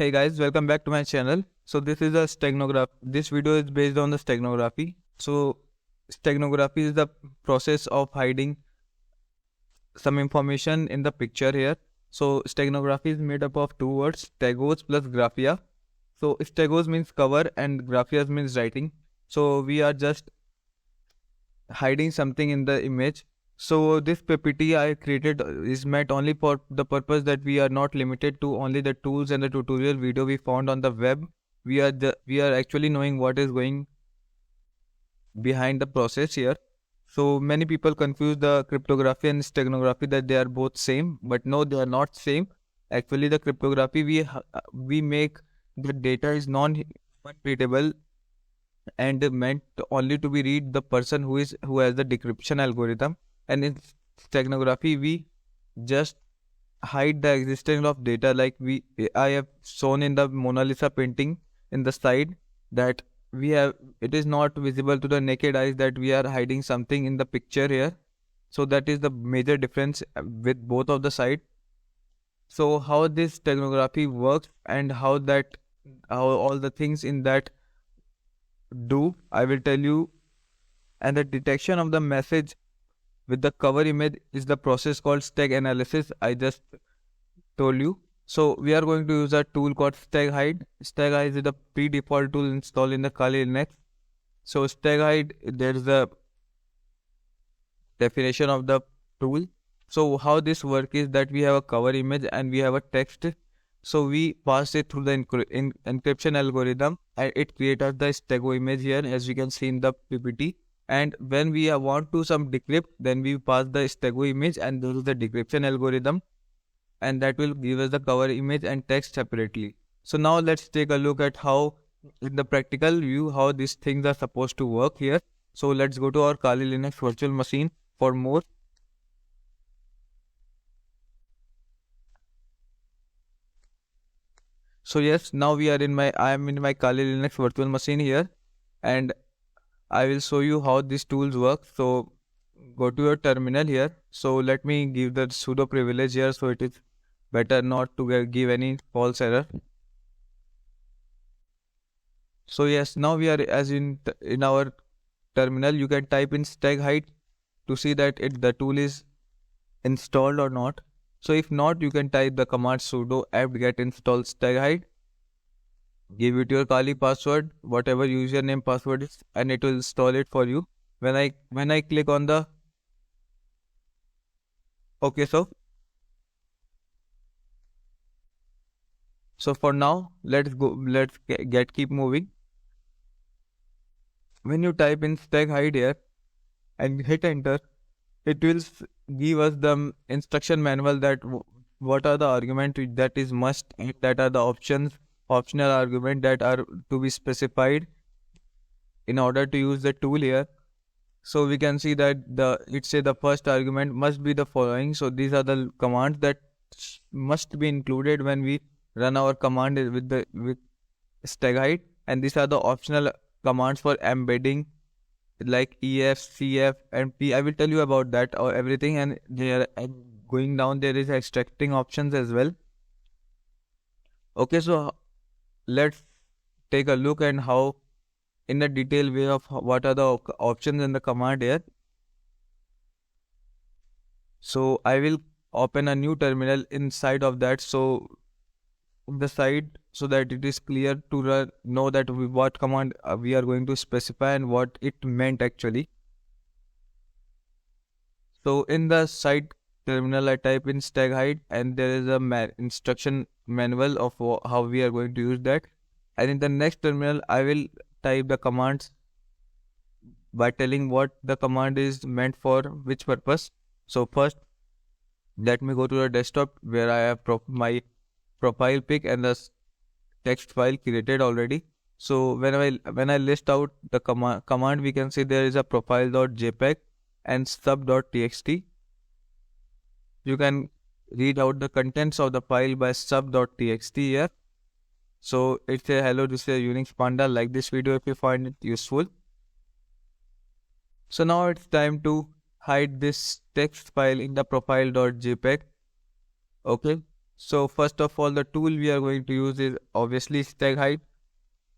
Hey guys, welcome back to my channel. So this is a steganography. This video is based on the steganography. So steganography is the process of hiding some information in the picture here. So steganography is made up of two words, stegos plus graphia. So stegos means cover and graphia means writing. So we are just hiding something in the image. So this PPT I created is meant only for the purpose that we are not limited to only the tools and the tutorial video we found on the web. We are actually knowing what is going behind the process here. So many people confuse the cryptography and steganography that they are both same, but no, they are not same. Actually, the cryptography we make the data is non-readable and meant only to be read the person who has the decryption algorithm. And in steganography we just hide the existence of data, like I have shown in the Mona Lisa painting in the side that it is not visible to the naked eyes that we are hiding something in the picture here. So that is the major difference with both of the side. So how this steganography works and how all the things in that do, I will tell you. And the detection of the message with the cover image is the process called steg analysis I just told you. So we are going to use a tool called steghide. Steghide is the pre-default tool installed in the Kali Linux. So steghide, there is the definition of the tool. So how this work is that we have a cover image and we have a text. So we pass it through the encryption algorithm and it creates the stego image here, as we can see in the PPT. And when we want to some decrypt, then we pass the stego image and this is the decryption algorithm, and that will give us the cover image and text separately. So now let's take a look at how in the practical view how these things are supposed to work here. So let's go to our Kali Linux virtual machine for more. So yes, now I am in my Kali Linux virtual machine here, and I will show you how these tools work. So go to your terminal here. So let me give the sudo privilege here, so it is better not to give any false error. So yes, now we are in our terminal. You can type in steghide to see that the tool is installed or not. So if not, you can type the command sudo apt-get install steghide. Give it your Kali password, whatever username password is, and it will install it for you. When I click on the okay, so for now let's keep moving. When you type in steghide here and hit enter, it will give us the instruction manual that what are the arguments that is must and that are the optional argument that are to be specified in order to use the tool here. So we can see that the first argument must be the following. So these are the commands that must be included when we run our command with steghide, and these are the optional commands for embedding like EF, CF and P. I will tell you about that or everything, and there going down there is extracting options as well. Okay, so let's take a look and how in the detailed way of what are the options in the command here. So I will open a new terminal inside of that, so the side, so that it is clear to know that what command we are going to specify and what it meant actually. So in the side terminal I type in steghide and there is a instruction manual of how we are going to use that. And in the next terminal I will type the commands by telling what the command is meant for which purpose. So first let me go to the desktop where I have my profile pic and the text file created already. So when I list out the command, we can see there is a profile.jpg and sub.txt. You can read out the contents of the file by sub.txt here. So it's a hello, this is a Unix panda. Like this video if you find it useful. So now it's time to hide this text file in the profile.jpg. Okay, So first of all, the tool we are going to use is obviously steghide,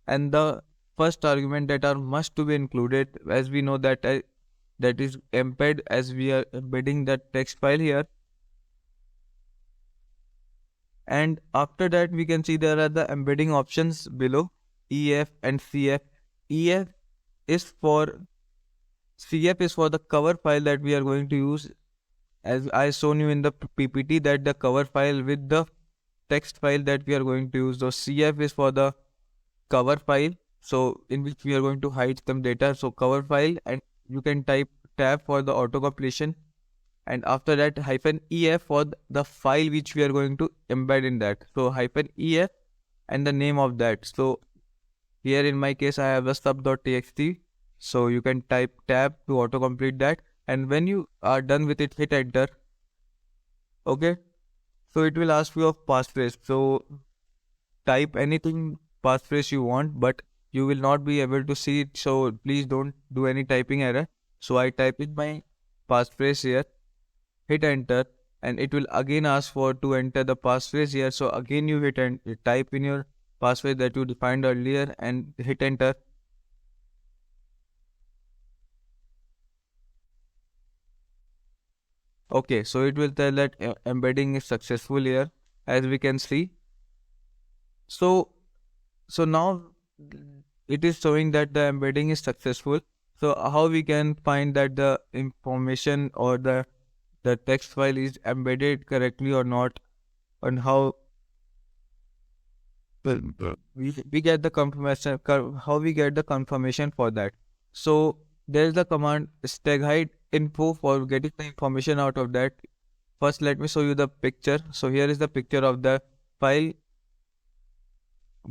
and the first argument that are must to be included, as we know that that is embed, as we are embedding the text file here. And after that, we can see there are the embedding options below, EF and CF. EF is for CF is for the cover file that we are going to use, as I shown you in the PPT, that the cover file with the text file that we are going to use. So CF is for the cover file, so in which we are going to hide some data. So cover file, and you can type tab for the auto completion, and after that -ef for the file which we are going to embed in that. So -ef and the name of that. So here in my case I have a sub.txt, so you can type tab to auto complete that, and when you are done with it, hit enter. Okay, so it will ask you of passphrase, so type anything passphrase you want, but you will not be able to see it, so please don't do any typing error. So I type in my passphrase here, hit enter, and it will again ask for to enter the passphrase here. So again you hit and type in your passphrase that you defined earlier and hit enter. Okay, so it will tell that embedding is successful here, as we can see. So now it is showing that the embedding is successful. So how we can find that the information or the text file is embedded correctly or not, and how we get the confirmation, how we get the confirmation for that. So there is the command steghide info for getting the information out of that. First let me show you the picture. So here is the picture of the file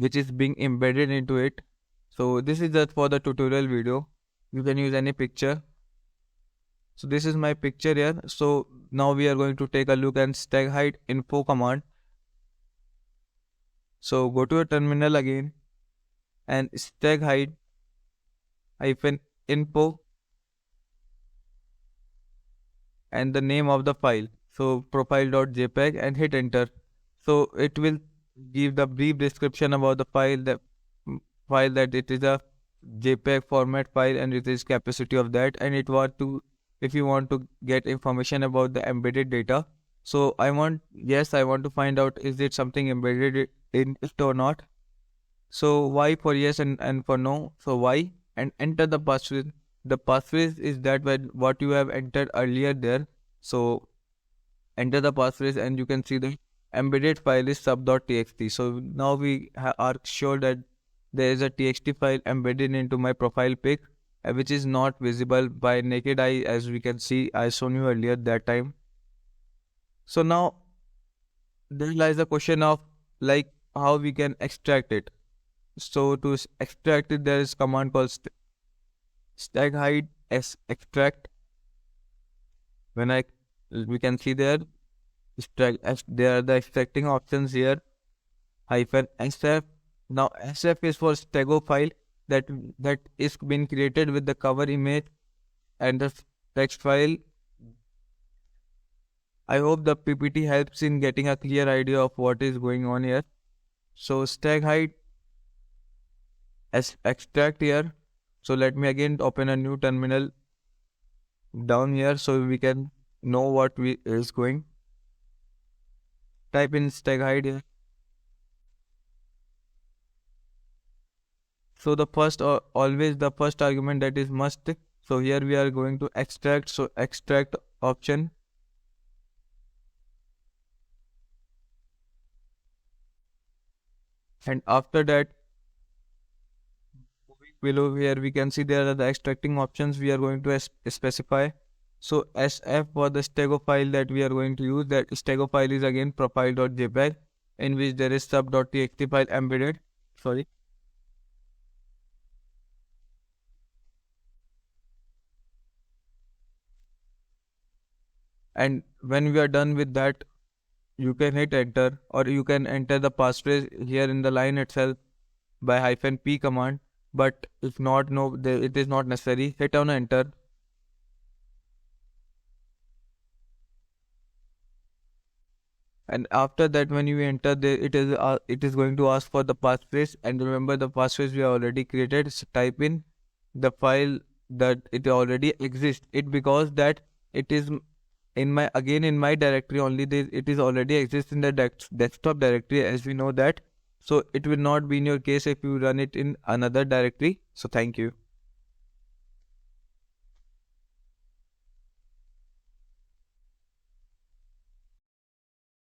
which is being embedded into it. So this is just for the tutorial video, you can use any picture. So this is my picture here. So now we are going to take a look at steghide info command. So go to a terminal again and steghide -info and the name of the file, so profile.jpg, and hit enter. So it will give the brief description about the file, that it is a JPEG format file and it is capacity of that, and it want to, if you want to get information about the embedded data. So I want to find out, is it something embedded in it or not. So Y for yes and for no. So Y, and enter the passphrase. The passphrase is that what you have entered earlier there. So enter the passphrase and you can see the embedded file is sub.txt. So now we are sure that there is a txt file embedded into my profile pic, which is not visible by naked eye, as we can see, I shown you earlier that time. So now there lies the question of like how we can extract it. So to extract it, there is command called steghide extract. We can see there there are the extracting options here, -sf. Now sf is for stego file that is been created with the cover image and the text file. I hope the PPT helps in getting a clear idea of what is going on here. So steghide as extract here. So let me again open a new terminal down here so we can know what is going. Type in steghide here. So the first always the first argument, that is must. So here we are going to extract. So extract option. And after that, below here we can see there are the extracting options we are going to specify. So SF for the stego file that we are going to use, that stego file is again profile.jpg, in which there is sub.txt file embedded. Sorry. And when we are done with that, you can hit enter, or you can enter the passphrase here in the line itself by -p command. But if not, it is not necessary. Hit on enter. and after that when you enter it is going to ask for the passphrase, and remember the passphrase we already created. So type in the file that it already exists, it because that it is in my directory only. It is already exists in the desktop directory, as we know that. So it will not be in your case if you run it in another directory. So thank you.